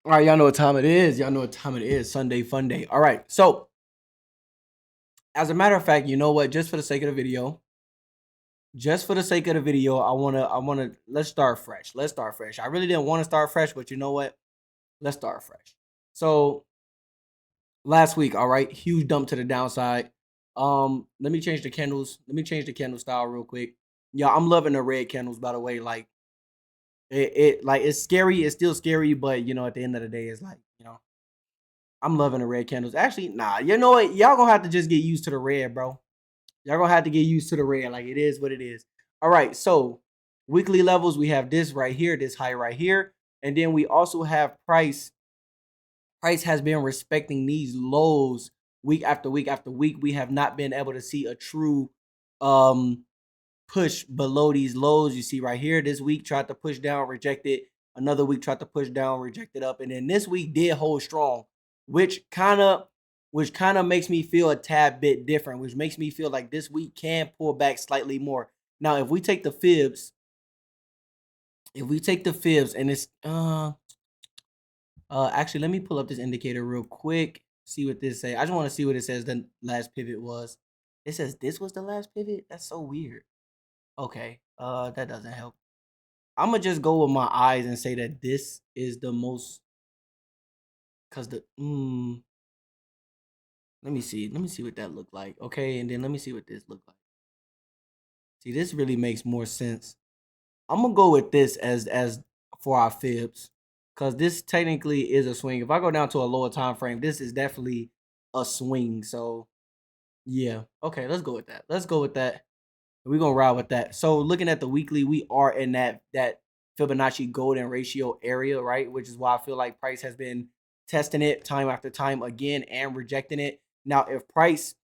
All right, y'all know what time it is. Y'all know what time it is. Sunday fun day. All right. So, as a matter of fact, you know what? Just for the sake of the video, let's start fresh. Let's start fresh. I really didn't want to start fresh, but you know what? Let's start fresh. So, last week, all right, huge dump to the downside. Let me change the candles. Let me change the candle style real quick. Yeah, I'm loving the red candles, by the way. Like, like it's scary. It's still scary, but at the end of the day, it's like, I'm loving the red candles. Actually, nah, you know what? Y'all gonna have to just get used to the red, bro. Y'all gonna have to get used to the red. Like it is what it is. All right, so weekly levels, we have this right here, this high right here. And then we also have price. Price has been respecting these lows week after week after week. We have not been able to see a true um push below these lows. You see right here, this week tried to push down, rejected. Another week tried to push down, rejected up, and then this week did hold strong, which kind of makes me feel a tad bit different, which makes me feel like this week can pull back slightly more. Now, if we take the fibs, and it's actually, let me pull up this indicator real quick, see what this say. I just want to see what it says the last pivot was. It says this was the last pivot. That's so weird. Okay, that doesn't help. I'm gonna just go with my eyes and say that this is the most, cause let me see what that looked like. Okay, and then let me see what this looked like. See, this really makes more sense. I'm gonna go with this as for our fibs, cause this technically is a swing. If I go down to a lower time frame, this is definitely a swing. So yeah, okay, let's go with that. Let's go with that. We're gonna ride with that. So looking at the weekly, we are in that Fibonacci golden ratio area, right? Which is why I feel like price has been testing it time after time again and rejecting it. Now, if price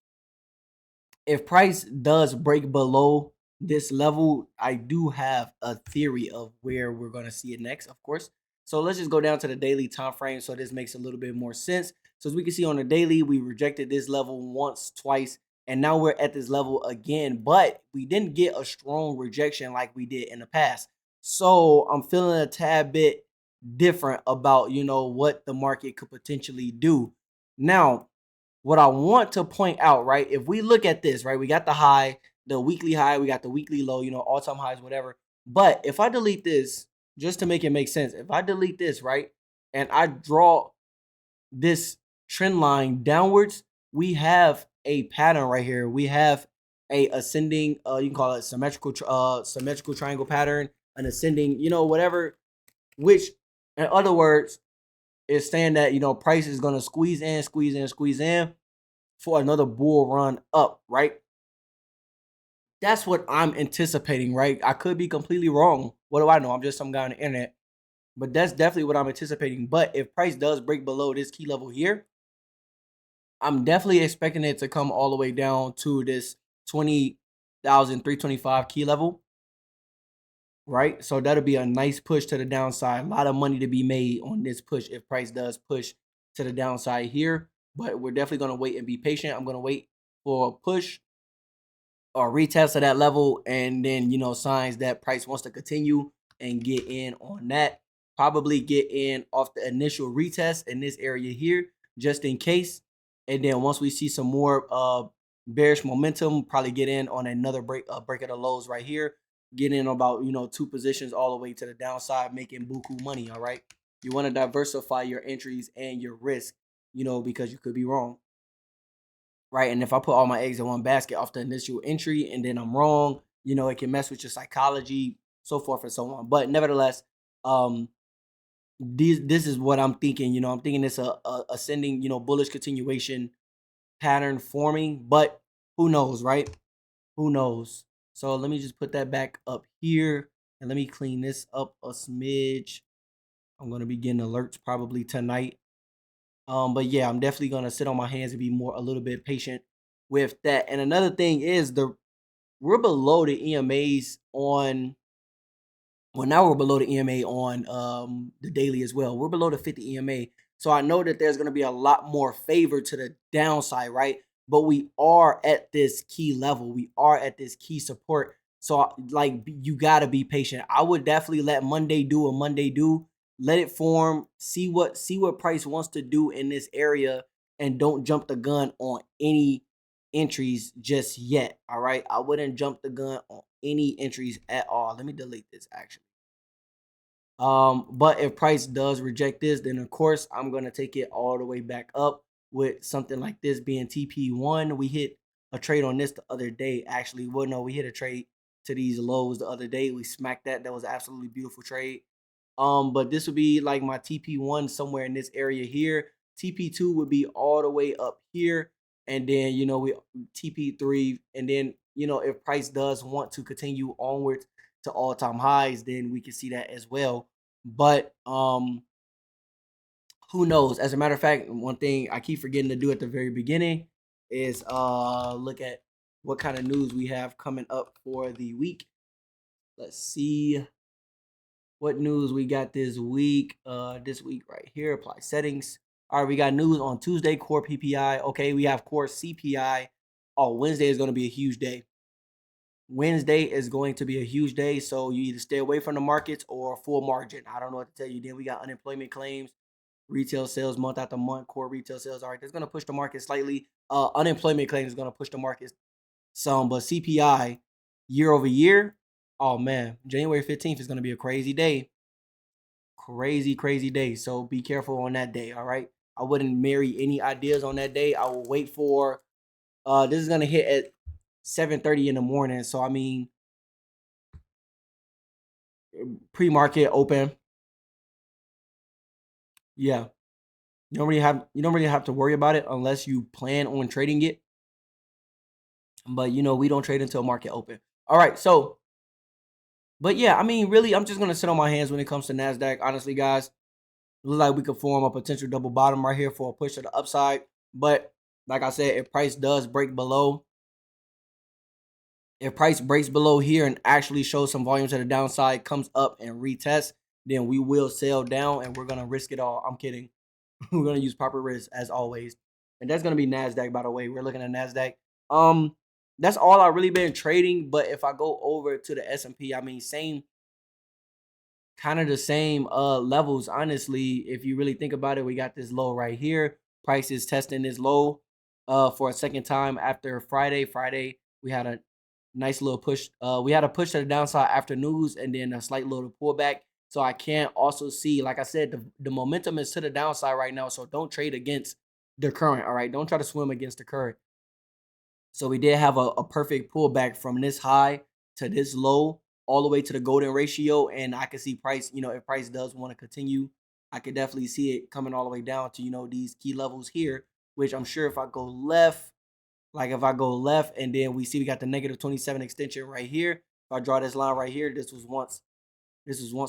does break below this level, I do have a theory of where we're gonna see it next, of course. So let's just go down to the daily time frame so this makes a little bit more sense. So as we can see on the daily, we rejected this level once, twice, and now we're at this level again, but we didn't get a strong rejection like we did in the past. So I'm feeling a tad bit different about what the market could potentially do. Now, what I want to point out, right? If we look at this, right, we got the high, the weekly high, we got the weekly low, all-time highs, whatever. But if I delete this, just to make it make sense, if I delete this, right, and I draw this trend line downwards, we have a pattern right here. We have a ascending, you can call it symmetrical triangle pattern, an ascending, whatever, which in other words is saying that price is going to squeeze in, squeeze in, squeeze in for another bull run up, right? That's what I'm anticipating, right? I could be completely wrong. What do I know? I'm just some guy on the internet. But that's definitely what I'm anticipating. But if price does break below this key level here, I'm definitely expecting it to come all the way down to this 20,325 key level, right? So that'll be a nice push to the downside. A lot of money to be made on this push if price does push to the downside here. But we're definitely going to wait and be patient. I'm going to wait for a push or retest of that level, and then signs that price wants to continue and get in on that. Probably get in off the initial retest in this area here, just in case. And then once we see some more bearish momentum, probably get in on another break of the lows right here. Get in about two positions all the way to the downside, making buku money. All right, you want to diversify your entries and your risk, because you could be wrong, right? And if I put all my eggs in one basket off the initial entry and then I'm wrong, it can mess with your psychology, so forth and so on. But nevertheless, um, this is what I'm thinking. I'm thinking it's a ascending, bullish continuation pattern forming, but who knows, right? Who knows? So let me just put that back up here and let me clean this up a smidge. I'm gonna be getting alerts probably tonight. But yeah, I'm definitely gonna sit on my hands and be a little bit patient with that. And another thing is we're below the EMAs on. Well, now we're below the EMA on the daily as well. We're below the 50 EMA, so I know that there's gonna be a lot more favor to the downside, right? But we are at this key level. We are at this key support. So like you gotta be patient. I would definitely let Monday do what Monday do. let it form, see what price wants to do in this area, and don't jump the gun on any entries just yet. All right, I wouldn't jump the gun on any entries at all. Let me delete this actually. But if price does reject this, then of course I'm gonna take it all the way back up with something like this being TP1. We hit a trade on this the other day. Actually, well, no, we hit a trade to these lows the other day. We smacked that. That was an absolutely beautiful trade. But this would be like my TP1 somewhere in this area here. TP2 would be all the way up here, and then we TP3, and then if price does want to continue onwards to all-time highs, then we can see that as well. But who knows? As a matter of fact, one thing I keep forgetting to do at the very beginning is look at what kind of news we have coming up for the week. Let's see what news we got this week. This week right here, apply settings. All right, we got news on Tuesday, core PPI. Okay, we have core CPI. Oh, Wednesday is going to be a huge day. Wednesday is going to be a huge day, so you either stay away from the markets or full margin. I don't know what to tell you. Then we got unemployment claims, retail sales month after month, core retail sales. All right, that's going to push the market slightly. Unemployment claims is going to push the market some, but CPI year over year, oh man, January 15th is going to be a crazy day. Crazy day. So be careful on that day, all right? I wouldn't marry any ideas on that day. I will wait for this is going to hit at 7:30 in the morning. So I mean, pre-market open. Yeah. You don't really have to worry about it unless you plan on trading it. But we don't trade until market open. All right. So, but yeah, I mean, really, I'm just gonna sit on my hands when it comes to Nasdaq. Honestly, guys, it looks like we could form a potential double bottom right here for a push to the upside. But like I said, if price does break below, if price breaks below here and actually shows some volume to the downside, comes up and retests, then we will sell down and we're gonna risk it all. I'm kidding. We're gonna use proper risk as always, and that's gonna be Nasdaq. By the way, we're looking at Nasdaq. Um, that's all I really been trading. But if I go over to the S&P, I mean, same kind of the same levels. Honestly, if you really think about it, we got this low right here. Price is testing this low for a second time after Friday. Friday we had a nice little push. We had a push to the downside after news, and then a slight little pullback. So I can also see, like I said, the momentum is to the downside right now. So don't trade against the current. All right, don't try to swim against the current. So we did have a perfect pullback from this high to this low, all the way to the golden ratio. And I can see price, if price does want to continue, I could definitely see it coming all the way down to, these key levels here, which I'm sure if I go left, like if I go left and then we see we got the negative 27 extension right here. If I draw this line right here, this was once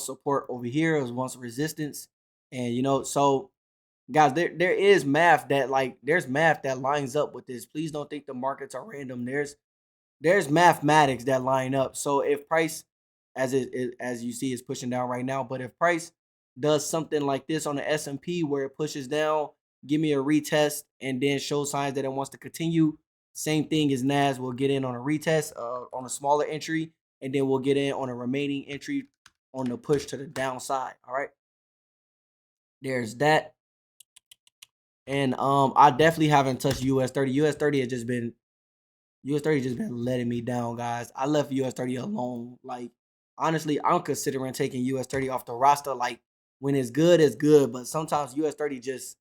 support over here. It was once resistance. And so guys, there is math that there's math that lines up with this. Please don't think the markets are random. There's mathematics that line up. So if price, as you see, is pushing down right now, but if price does something like this on the S&P where it pushes down, give me a retest, and then show signs that it wants to continue. Same thing as Nas will get in on a retest on a smaller entry, and then we'll get in on a remaining entry on the push to the downside. All right, there's that. And I definitely haven't touched US 30. US 30 just been letting me down, guys. I left US 30 alone. Like, honestly, I'm considering taking US 30 off the roster. Like, when it's good, but sometimes US 30 just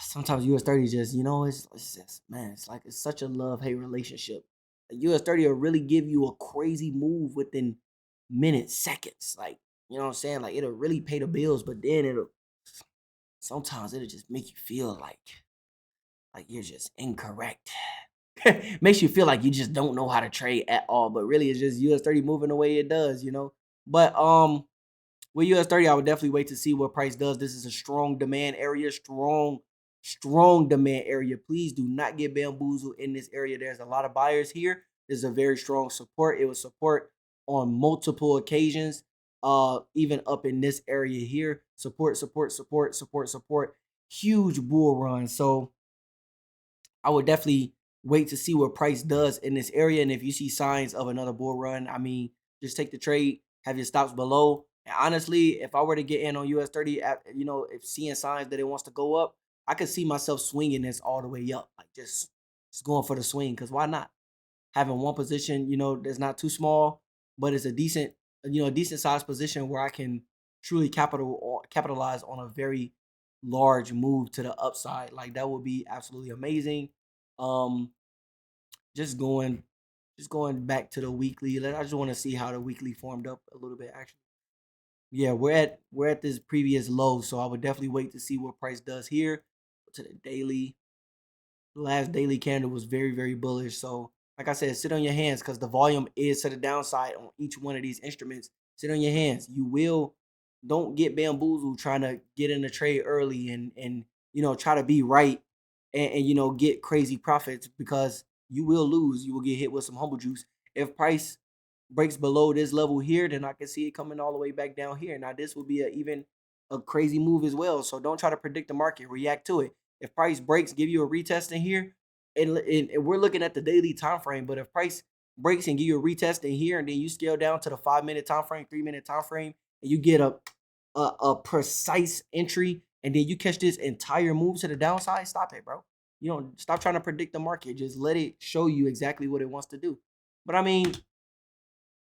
sometimes US 30 just, it's just, man, it's like it's such a love-hate relationship. US 30 will really give you a crazy move within minutes, seconds. Like, you know what I'm saying? Like, it'll really pay the bills, but then it'll just make you feel like you're just incorrect. Makes you feel like you just don't know how to trade at all, but really it's just US 30 moving the way it does. But with US 30, I would definitely wait to see what price does. This is a strong demand area, strong demand area. Please do not get bamboozled in this area. There's a lot of buyers here. This is a very strong support. It was support on multiple occasions, even up in this area here. Support. Huge bull run. So I would definitely wait to see what price does in this area. And if you see signs of another bull run, I mean, just take the trade, have your stops below. And honestly, if I were to get in on US 30, if seeing signs that it wants to go up, I could see myself swinging this all the way up, like just going for the swing. Because why not? Having one position, that's not too small, but it's a decent sized position where I can truly capitalize on a very large move to the upside. Like that would be absolutely amazing. Um, just going, just going back to the weekly. I just want to see how the weekly formed up a little bit. Actually, yeah, we're at this previous low, so I would definitely wait to see what price does here. To the daily. The last daily candle was very, very bullish. So, like I said, sit on your hands because the volume is to the downside on each one of these instruments. Sit on your hands. Don't get bamboozled trying to get in the trade early and try to be right and get crazy profits because you will lose. You will get hit with some humble juice. If price breaks below this level here, then I can see it coming all the way back down here. Now, this will be even a crazy move as well. So don't try to predict the market. React to it. If price breaks, give you a retest in here, and we're looking at the daily time frame. But if price breaks and give you a retest in here, and then you scale down to the 5 minute time frame, 3 minute time frame, and you get a precise entry, and then you catch this entire move to the downside, stop it, bro. You don't stop trying to predict the market. Just let it show you exactly what it wants to do. But I mean,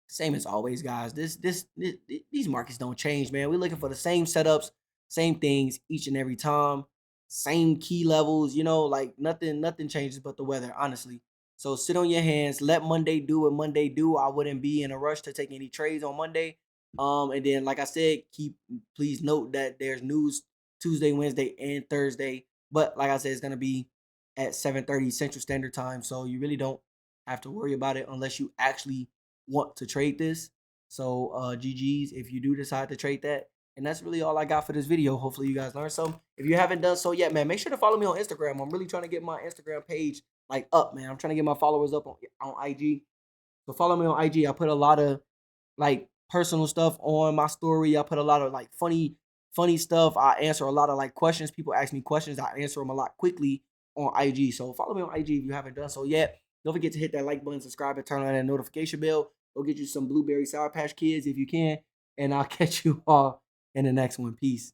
same as always, guys. These markets don't change, man. We're looking for the same setups, same things each and every time, same key levels. Like nothing changes but the weather, honestly. So sit on your hands. Let Monday do what Monday do. I wouldn't be in a rush to take any trades on Monday. And then, like I said, please note that there's news Tuesday, Wednesday, and Thursday. But like I said, it's gonna be at 7:30 Central Standard Time. So you really don't have to worry about it unless you actually want to trade this. So GG's if you do decide to trade that. And that's really all I got for this video. Hopefully you guys learned something. If you haven't done so yet, man, make sure to follow me on Instagram. I'm really trying to get my Instagram page like up, man. I'm trying to get my followers up on IG. So follow me on IG. I put a lot of like personal stuff on my story. I put a lot of like funny stuff. I answer a lot of like questions. People ask me questions. I answer them a lot quickly on IG. So follow me on IG if you haven't done so yet. Don't forget to hit that like button, subscribe, and turn on that notification bell. Go get you some blueberry Sour Patch Kids if you can. And I'll catch you all in the next one. Peace.